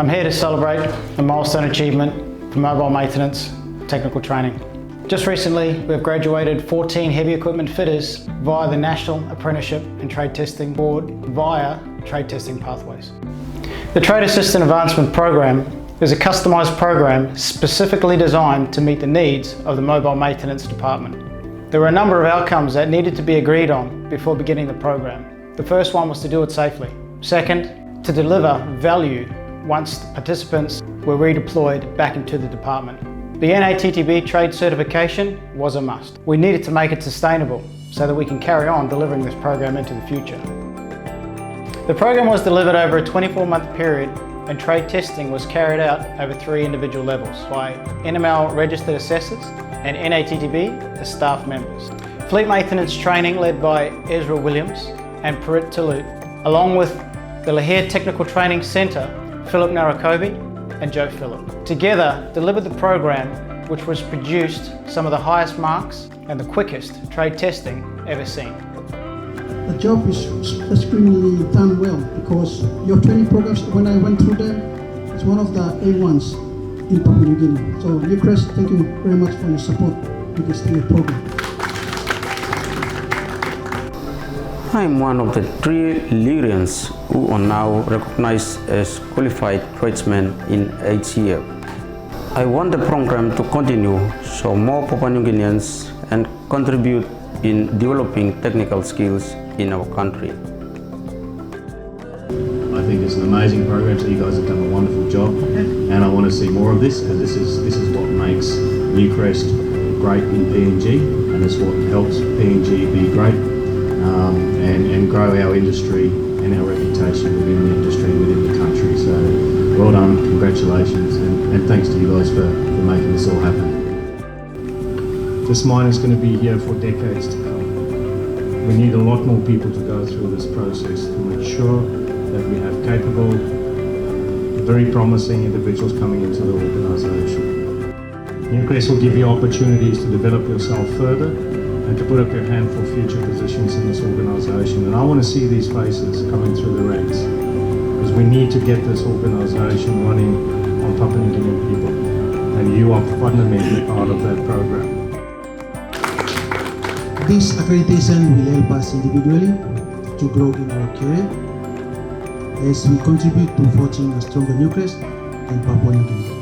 I'm here to celebrate a milestone achievement for mobile maintenance technical training. Just recently, we have graduated 14 heavy equipment fitters via the National Apprenticeship and Trade Testing Board via trade testing pathways. The Trade Assistant Advancement Program is a customised program specifically designed to meet the needs of the mobile maintenance department. There were a number of outcomes that needed to be agreed on before beginning the program. The first one was to do it safely. Second, to deliver value once the participants were redeployed back into the department. The NATTB trade certification was a must. We needed to make it sustainable so that we can carry on delivering this program into the future. The program was delivered over a 24-month period, and trade testing was carried out over 3 individual levels by NML registered assessors and NATTB as staff members. Fleet maintenance training led by Ezra Williams and Parit Tulu, along with the Lihir Technical Training Centre, Philip Narakobi and Joe Phillip. Together delivered the program which was produced some of the highest marks and the quickest trade testing ever seen. The job is extremely done well because your training programs, when I went through them, it's one of the A1s in Papua New Guinea. So Newcrest, thank you very much for your support with this program. I'm one of the 3 Lihirians who are now recognized as qualified tradesmen in HCF. I want the program to continue so more Papua New Guineans and contribute in developing technical skills in our country. I think it's an amazing program, so you guys have done a wonderful job, and I want to see more of this, because this is what makes Newcrest great in PNG, and it's what helps PNG be great and grow our industry and our reputation within the industry, within the country. So well done, congratulations, and thanks to you guys for making this all happen. This mine is going to be here for decades to come. We need a lot more people to go through this process to make sure that we have capable, very promising individuals coming into the organisation. Newcrest will give you opportunities to develop yourself further and to put up your hand for future positions in this organisation. And I want to see these faces coming through the ranks, because we need to get this organisation running on Papua New Guinean people, and you are fundamentally part of that program. This accreditation will help us individually to grow in our career as we contribute to forging a stronger Newcrest in Papua New Guinea.